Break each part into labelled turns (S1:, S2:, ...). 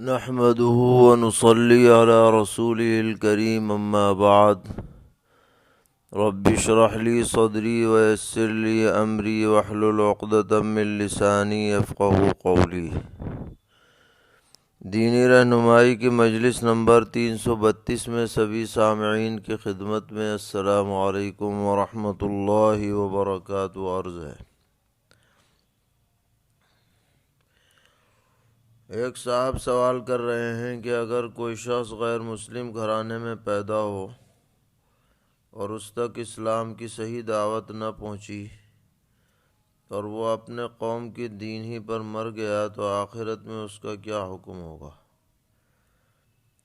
S1: نحمده ونصلي على رسوله الكريم أما بعد رب اشرح لي صدري ويسر لي أمري واحلل عقدة من لساني يفقهوا قولي۔ دینی رہنمائی کی مجلس نمبر 332 میں سبھی سامعین کی خدمت میں السلام علیکم ورحمۃ اللہ وبرکاتہ عرض ہے۔ ایک صاحب سوال کر رہے ہیں کہ اگر کوئی شخص غیر مسلم گھرانے میں پیدا ہو اور اس تک اسلام کی صحیح دعوت نہ پہنچی اور وہ اپنے قوم کی دین ہی پر مر گیا تو آخرت میں اس کا کیا حکم ہوگا؟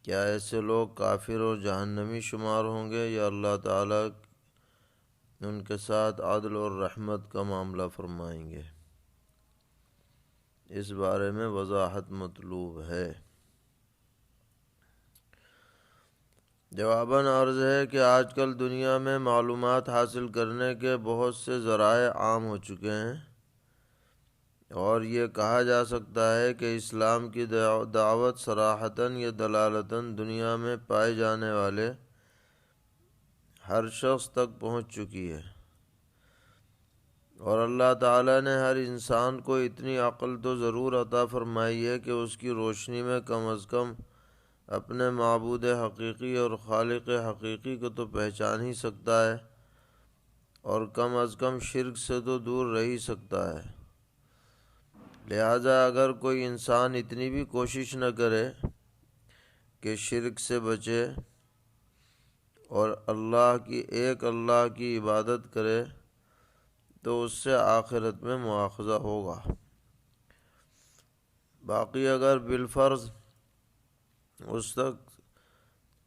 S1: کیا ایسے لوگ کافر اور جہنمی شمار ہوں گے یا اللہ تعالیٰ ان کے ساتھ عدل اور رحمت کا معاملہ فرمائیں گے؟ اس بارے میں وضاحت مطلوب ہے۔ جواباً عرض ہے کہ آج کل دنیا میں معلومات حاصل کرنے کے بہت سے ذرائع عام ہو چکے ہیں اور یہ کہا جا سکتا ہے کہ اسلام کی دعوت صراحتاً یا دلالتاً دنیا میں پائے جانے والے ہر شخص تک پہنچ چکی ہے، اور اللہ تعالیٰ نے ہر انسان کو اتنی عقل تو ضرور عطا فرمائی ہے کہ اس کی روشنی میں کم از کم اپنے معبود حقیقی اور خالق حقیقی کو تو پہچان ہی سکتا ہے، اور کم از کم شرک سے تو دور رہ ہی سکتا ہے۔ لہٰذا اگر کوئی انسان اتنی بھی کوشش نہ کرے کہ شرک سے بچے اور ایک اللہ کی عبادت کرے تو اس سے آخرت میں مواخذہ ہوگا۔ باقی اگر بالفرض اس تک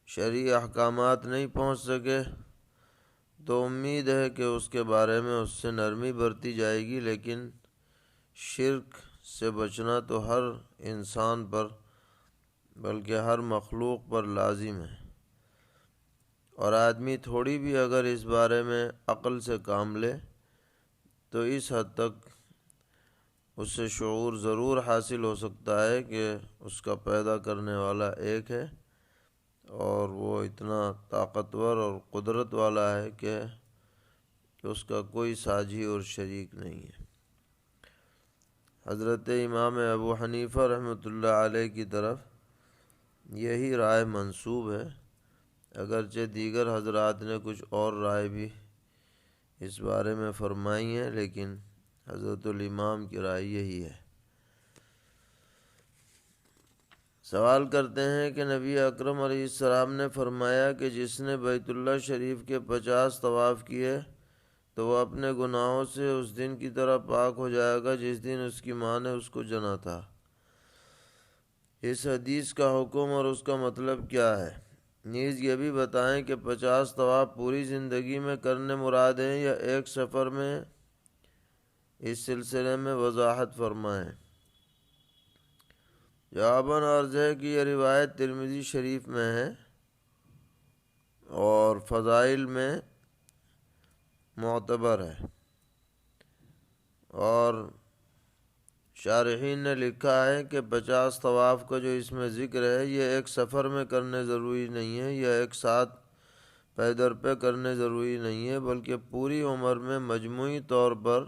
S1: شرعی احکامات نہیں پہنچ سکے تو امید ہے کہ اس کے بارے میں اس سے نرمی برتی جائے گی، لیکن شرک سے بچنا تو ہر انسان پر بلکہ ہر مخلوق پر لازم ہے، اور آدمی تھوڑی بھی اگر اس بارے میں عقل سے کام لے تو اس حد تک اس سے شعور ضرور حاصل ہو سکتا ہے کہ اس کا پیدا کرنے والا ایک ہے اور وہ اتنا طاقتور اور قدرت والا ہے کہ اس کا کوئی ساجی اور شریک نہیں ہے۔ حضرت امام ابو حنیفہ رحمۃ اللہ علیہ کی طرف یہی رائے منسوب ہے، اگرچہ دیگر حضرات نے کچھ اور رائے بھی اس بارے میں فرمائی ہیں، لیکن حضرت الامام کی رائے یہی ہے۔ سوال کرتے ہیں کہ نبی اکرم علیہ السلام نے فرمایا کہ جس نے بیت اللہ شریف کے 50 طواف کیے تو وہ اپنے گناہوں سے اس دن کی طرح پاک ہو جائے گا جس دن اس کی ماں نے اس کو جنا تھا۔ اس حدیث کا حکم اور اس کا مطلب کیا ہے؟ نیز یہ بھی بتائیں کہ 50 طواف پوری زندگی میں کرنے مراد ہیں یا ایک سفر میں؟ اس سلسلے میں وضاحت فرمائیں۔ جواباً عرض ہے کہ یہ روایت ترمذی شریف میں ہے اور فضائل میں معتبر ہے، اور شارحین نے لکھا ہے کہ 50 طواف کا جو اس میں ذکر ہے یہ ایک سفر میں کرنے ضروری نہیں ہے یا ایک ساتھ پیدر پہ کرنے ضروری نہیں ہے، بلکہ پوری عمر میں مجموعی طور پر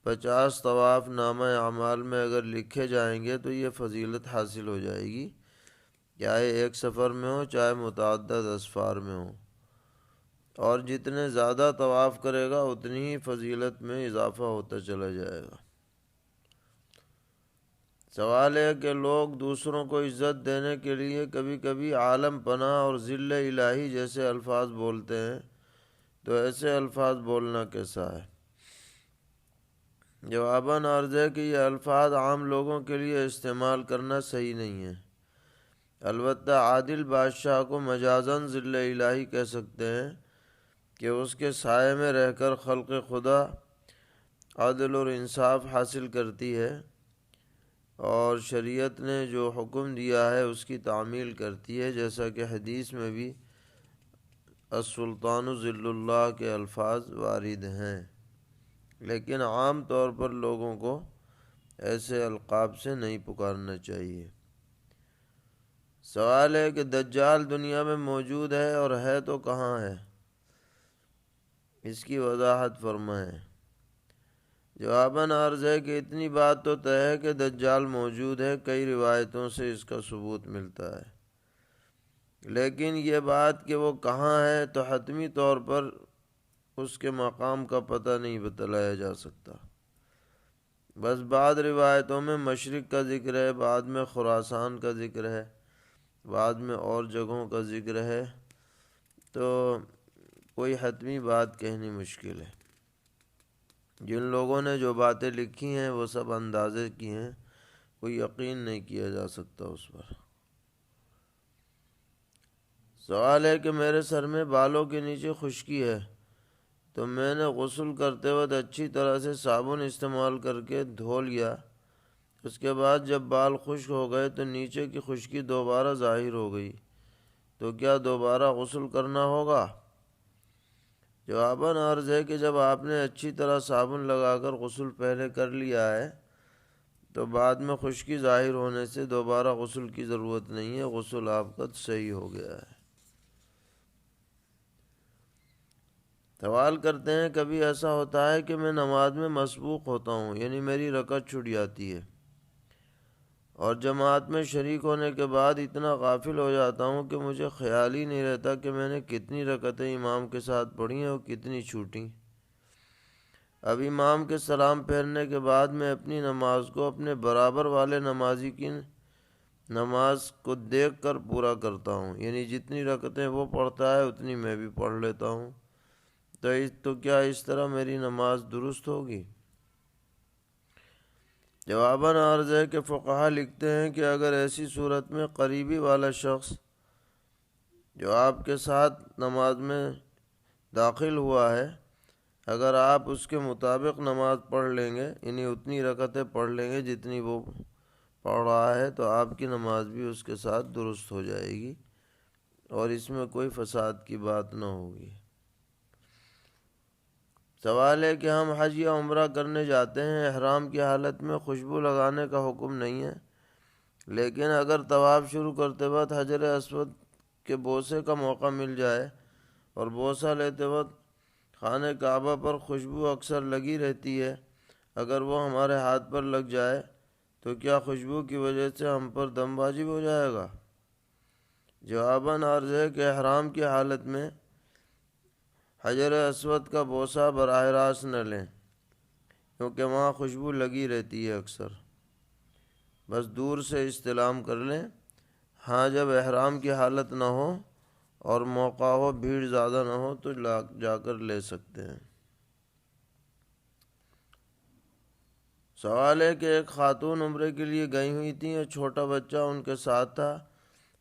S1: 50 طواف نامہ اعمال میں اگر لکھے جائیں گے تو یہ فضیلت حاصل ہو جائے گی، چاہے ایک سفر میں ہو چاہے متعدد اسفار میں ہو، اور جتنے زیادہ طواف کرے گا اتنی ہی فضیلت میں اضافہ ہوتا چلا جائے گا۔ سوال ہے کہ لوگ دوسروں کو عزت دینے کے لیے کبھی کبھی عالم پناہ اور ذل الہی جیسے الفاظ بولتے ہیں، تو ایسے الفاظ بولنا کیسا ہے؟ جواباً عرض ہے کہ یہ الفاظ عام لوگوں کے لیے استعمال کرنا صحیح نہیں ہے، البتہ عادل بادشاہ کو مجازاً ذل الہی کہہ سکتے ہیں کہ اس کے سائے میں رہ کر خلق خدا عدل اور انصاف حاصل کرتی ہے اور شریعت نے جو حکم دیا ہے اس کی تعمیل کرتی ہے، جیسا کہ حدیث میں بھی السلطان ذل اللہ کے الفاظ وارد ہیں، لیکن عام طور پر لوگوں کو ایسے القاب سے نہیں پکارنا چاہیے۔ سوال ہے کہ دجال دنیا میں موجود ہے اور ہے تو کہاں ہے؟ اس کی وضاحت فرمائیں۔ جواباً عرض ہے کہ اتنی بات تو طے ہے کہ دجال موجود ہے، کئی روایتوں سے اس کا ثبوت ملتا ہے، لیکن یہ بات کہ وہ کہاں ہے تو حتمی طور پر اس کے مقام کا پتہ نہیں بتلایا جا سکتا۔ بس بعض روایتوں میں مشرق کا ذکر ہے، بعد میں خراسان کا ذکر ہے، بعد میں اور جگہوں کا ذکر ہے، تو کوئی حتمی بات کہنی مشکل ہے۔ جن لوگوں نے جو باتیں لکھی ہیں وہ سب اندازے کی ہیں، کوئی یقین نہیں کیا جا سکتا اس پر۔ سوال ہے کہ میرے سر میں بالوں کے نیچے خشکی ہے، تو میں نے غسل کرتے وقت اچھی طرح سے صابن استعمال کر کے دھو لیا، اس کے بعد جب بال خشک ہو گئے تو نیچے کی خشکی دوبارہ ظاہر ہو گئی، تو کیا دوبارہ غسل کرنا ہوگا؟ جواباً عرض ہے کہ جب آپ نے اچھی طرح صابن لگا کر غسل پہلے کر لیا ہے تو بعد میں خشکی ظاہر ہونے سے دوبارہ غسل کی ضرورت نہیں ہے، غسل آپ کا صحیح ہو گیا ہے۔ سوال کرتے ہیں کبھی ایسا ہوتا ہے کہ میں نماز میں مسبوق ہوتا ہوں، یعنی میری رکعت چھوٹ جاتی ہے، اور جماعت میں شریک ہونے کے بعد اتنا غافل ہو جاتا ہوں کہ مجھے خیال ہی نہیں رہتا کہ میں نے کتنی رکعتیں امام کے ساتھ پڑھی ہیں اور کتنی چھوٹیں۔ اب امام کے سلام پھیرنے کے بعد میں اپنی نماز کو اپنے برابر والے نمازی کی نماز کو دیکھ کر پورا کرتا ہوں، یعنی جتنی رکعتیں وہ پڑھتا ہے اتنی میں بھی پڑھ لیتا ہوں، تو کیا اس طرح میری نماز درست ہوگی؟ جواباً عرض ہے کہ فقہا لکھتے ہیں کہ اگر ایسی صورت میں قریبی والا شخص جو آپ کے ساتھ نماز میں داخل ہوا ہے، اگر آپ اس کے مطابق نماز پڑھ لیں گے، یعنی اتنی رکعتیں پڑھ لیں گے جتنی وہ پڑھ رہا ہے، تو آپ کی نماز بھی اس کے ساتھ درست ہو جائے گی اور اس میں کوئی فساد کی بات نہ ہوگی۔ سوال ہے کہ ہم حج یا عمرہ کرنے جاتے ہیں، احرام کی حالت میں خوشبو لگانے کا حکم نہیں ہے، لیکن اگر طواف شروع کرتے وقت حجر اسود کے بوسے کا موقع مل جائے اور بوسہ لیتے وقت خانہ کعبہ پر خوشبو اکثر لگی رہتی ہے، اگر وہ ہمارے ہاتھ پر لگ جائے تو کیا خوشبو کی وجہ سے ہم پر دم واجب ہو جائے گا؟ جواباً عرض ہے کہ احرام کی حالت میں حجر اسود کا بوسہ براہ راست نہ لیں، کیونکہ وہاں خوشبو لگی رہتی ہے اکثر، بس دور سے استلام کر لیں۔ ہاں جب احرام کی حالت نہ ہو اور موقع ہو، بھیڑ زیادہ نہ ہو، تو جا کر لے سکتے ہیں۔ سوال ہے کہ ایک خاتون عمرے کے لیے گئی ہوئی تھیں اور چھوٹا بچہ ان کے ساتھ تھا،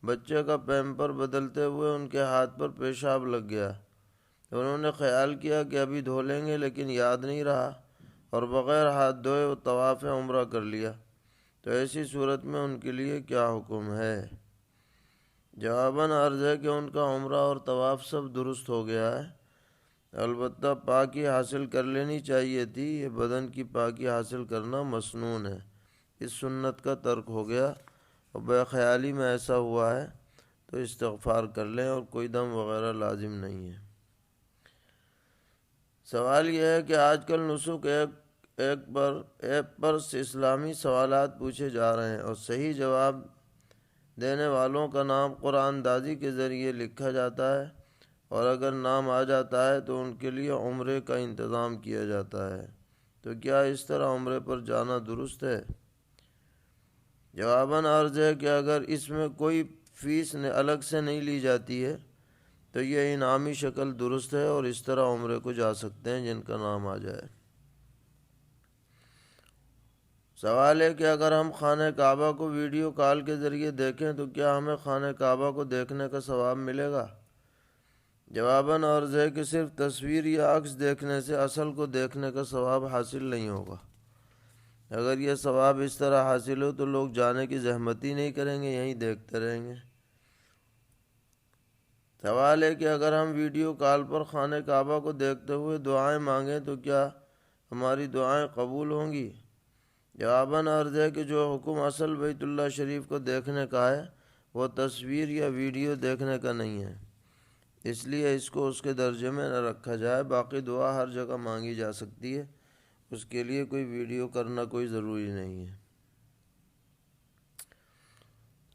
S1: بچے کا پیمپر بدلتے ہوئے ان کے ہاتھ پر پیشاب لگ گیا، انہوں نے خیال کیا کہ ابھی دھو لیں گے، لیکن یاد نہیں رہا اور بغیر ہاتھ دھوئے وہ طواف عمرہ کر لیا، تو ایسی صورت میں ان کے لیے کیا حکم ہے؟ جواباً عرض ہے کہ ان کا عمرہ اور طواف سب درست ہو گیا ہے، البتہ پاکی حاصل کر لینی چاہیے تھی، یہ بدن کی پاکی حاصل کرنا مسنون ہے، اس سنت کا ترک ہو گیا اور بے خیالی میں ایسا ہوا ہے تو استغفار کر لیں اور کوئی دم وغیرہ لازم نہیں ہے۔ سوال یہ ہے کہ آج کل نسک ایپ پر اسلامی سوالات پوچھے جا رہے ہیں اور صحیح جواب دینے والوں کا نام قرآن دازی کے ذریعے لکھا جاتا ہے، اور اگر نام آ جاتا ہے تو ان کے لیے عمرے کا انتظام کیا جاتا ہے، تو کیا اس طرح عمرے پر جانا درست ہے؟ جواباً عرض ہے کہ اگر اس میں کوئی فیس الگ سے نہیں لی جاتی ہے تو یہ انعامی شکل درست ہے اور اس طرح عمرے کو جا سکتے ہیں جن کا نام آ جائے۔ سوال ہے کہ اگر ہم خانہ کعبہ کو ویڈیو کال کے ذریعے دیکھیں تو کیا ہمیں خانہ کعبہ کو دیکھنے کا ثواب ملے گا؟ جواباً عرض ہے کہ صرف تصویر یا عکس دیکھنے سے اصل کو دیکھنے کا ثواب حاصل نہیں ہوگا، اگر یہ ثواب اس طرح حاصل ہو تو لوگ جانے کی زحمت ہی نہیں کریں گے، یہیں دیکھتے رہیں گے۔ سوال ہے کہ اگر ہم ویڈیو کال پر خانہ کعبہ کو دیکھتے ہوئے دعائیں مانگیں تو کیا ہماری دعائیں قبول ہوں گی؟ جواباً عرض ہے کہ جو حکم اصل بیت اللہ شریف کو دیکھنے کا ہے وہ تصویر یا ویڈیو دیکھنے کا نہیں ہے، اس لیے اس کو اس کے درجے میں نہ رکھا جائے۔ باقی دعا ہر جگہ مانگی جا سکتی ہے، اس کے لیے کوئی ویڈیو کرنا کوئی ضروری نہیں ہے۔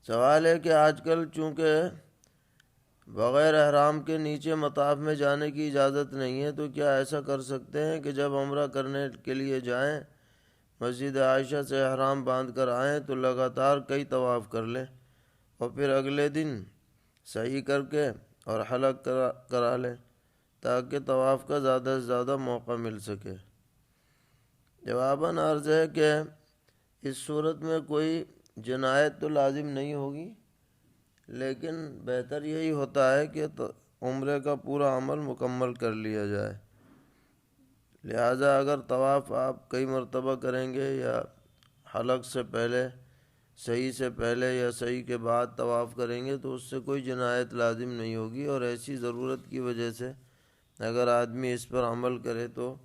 S1: سوال ہے کہ آج کل چونکہ بغیر احرام کے نیچے مطاف میں جانے کی اجازت نہیں ہے، تو کیا ایسا کر سکتے ہیں کہ جب عمرہ کرنے کے لیے جائیں، مسجد عائشہ سے احرام باندھ کر آئیں تو لگاتار کئی طواف کر لیں اور پھر اگلے دن صحیح کر کے اور حلق کرا لیں تاکہ طواف کا زیادہ سے زیادہ موقع مل سکے؟ جواباً عرض ہے کہ اس صورت میں کوئی جنایت تو لازم نہیں ہوگی، لیکن بہتر یہی ہوتا ہے کہ عمرے کا پورا عمل مکمل کر لیا جائے۔ لہٰذا اگر طواف آپ کئی مرتبہ کریں گے یا حلق سے پہلے، صحیح سے پہلے یا صحیح کے بعد طواف کریں گے تو اس سے کوئی جنایت لازم نہیں ہوگی، اور ایسی ضرورت کی وجہ سے اگر آدمی اس پر عمل کرے تو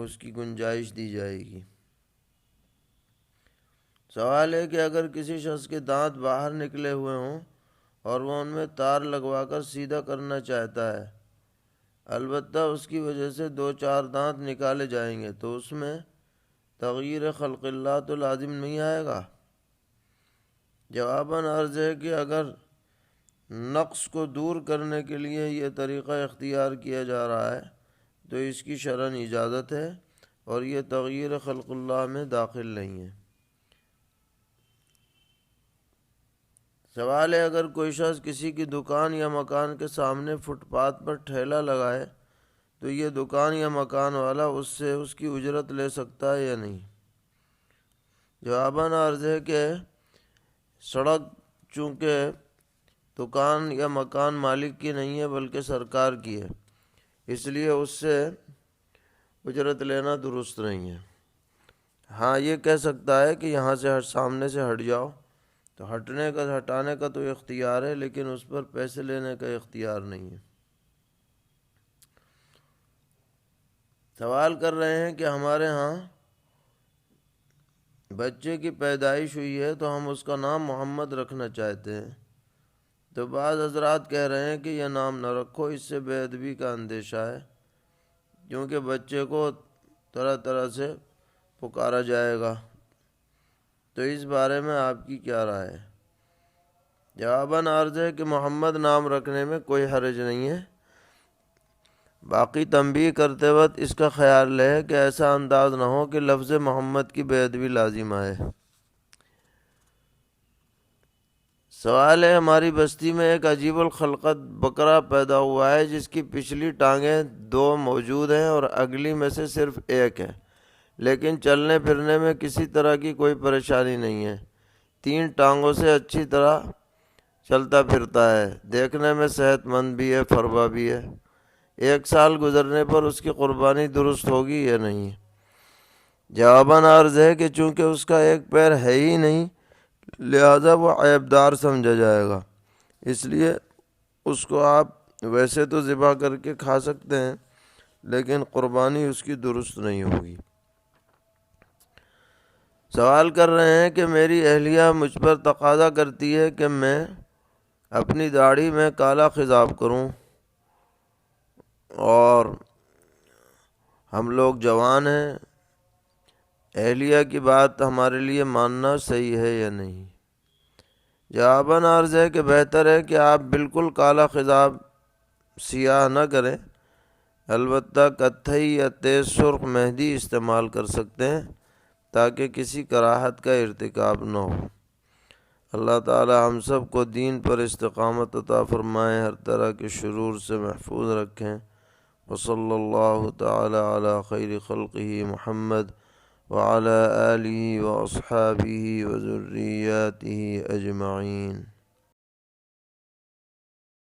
S1: اس کی گنجائش دی جائے گی۔ سوال ہے کہ اگر کسی شخص کے دانت باہر نکلے ہوئے ہوں اور وہ ان میں تار لگوا کر سیدھا کرنا چاہتا ہے، البتہ اس کی وجہ سے 2-4 دانت نکالے جائیں گے، تو اس میں تغییر خلق اللہ تو لازم نہیں آئے گا؟ جواباً عرض ہے کہ اگر نقص کو دور کرنے کے لیے یہ طریقہ اختیار کیا جا رہا ہے تو اس کی شرعاً اجازت ہے اور یہ تغییر خلق اللہ میں داخل نہیں ہے۔ سوال ہے اگر کوئی شخص کسی کی دکان یا مکان کے سامنے فٹ پاتھ پر ٹھیلا لگائے تو یہ دکان یا مکان والا اس سے اس کی اجرت لے سکتا ہے یا نہیں؟ جواباً عرض ہے کہ سڑک چونکہ دکان یا مکان مالک کی نہیں ہے بلکہ سرکار کی ہے، اس لیے اس سے اجرت لینا درست نہیں ہے۔ ہاں یہ کہہ سکتا ہے کہ یہاں سے سامنے سے ہٹ جاؤ، تو ہٹانے کا تو اختیار ہے، لیکن اس پر پیسے لینے کا اختیار نہیں ہے۔ سوال کر رہے ہیں کہ ہمارے ہاں بچے کی پیدائش ہوئی ہے تو ہم اس کا نام محمد رکھنا چاہتے ہیں، تو بعض حضرات کہہ رہے ہیں کہ یہ نام نہ رکھو، اس سے بے ادبی کا اندیشہ ہے، کیونکہ بچے کو طرح طرح سے پکارا جائے گا، تو اس بارے میں آپ کی کیا رائے ہے؟ جواباً عرض ہے کہ محمد نام رکھنے میں کوئی حرج نہیں ہے، باقی تنبیہ کرتے وقت اس کا خیال رہے کہ ایسا انداز نہ ہو کہ لفظ محمد کی بے ادبی لازم آئے۔ سوال ہے ہماری بستی میں ایک عجیب الخلقت بکرا پیدا ہوا ہے جس کی پچھلی ٹانگیں 2 موجود ہیں اور اگلی میں سے صرف 1 ہے، لیکن چلنے پھرنے میں کسی طرح کی کوئی پریشانی نہیں ہے، 3 ٹانگوں سے اچھی طرح چلتا پھرتا ہے، دیکھنے میں صحت مند بھی ہے، فربا بھی ہے۔ 1 سال گزرنے پر اس کی قربانی درست ہوگی یا نہیں؟ جواباً عرض ہے کہ چونکہ اس کا 1 پیر ہے ہی نہیں، لہذا وہ عیبدار سمجھا جائے گا، اس لیے اس کو آپ ویسے تو ذبح کر کے کھا سکتے ہیں، لیکن قربانی اس کی درست نہیں ہوگی۔ سوال کر رہے ہیں کہ میری اہلیہ مجھ پر تقاضا کرتی ہے کہ میں اپنی داڑھی میں کالا خضاب کروں، اور ہم لوگ جوان ہیں، اہلیہ کی بات ہمارے لیے ماننا صحیح ہے یا نہیں؟ جواباً عرض ہے کہ بہتر ہے کہ آپ بالکل کالا خضاب سیاہ نہ کریں، البتہ کتھئی یا تیز سرخ مہندی استعمال کر سکتے ہیں تاکہ کسی کراہت کا ارتکاب نہ ہو۔ اللہ تعالی ہم سب کو دین پر استقامت عطا فرمائے، ہر طرح کے شرور سے محفوظ رکھیں۔ وصلی اللہ تعالی علی خیر خلقہ محمد وعلی آلہ واصحابہ وذریاتہ اجمعین۔